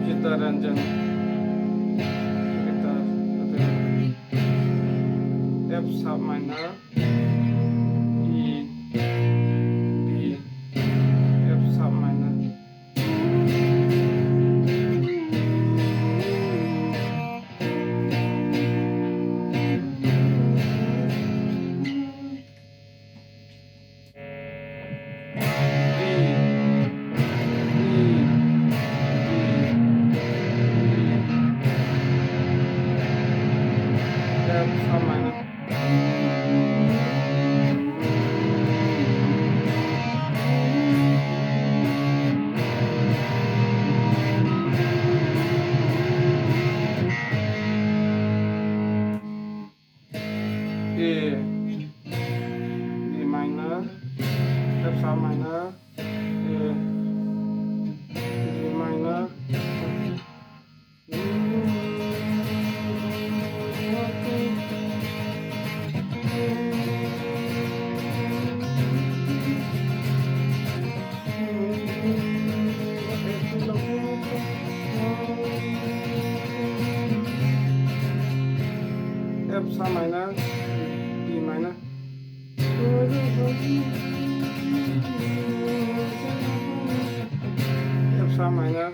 Chittaranjan guitar, F sharp minor, E, B, F sharp minor, F sharp minor, A, B minor, F sharp minor, A, B minor, F sharp minor, B minor, F sharp minor,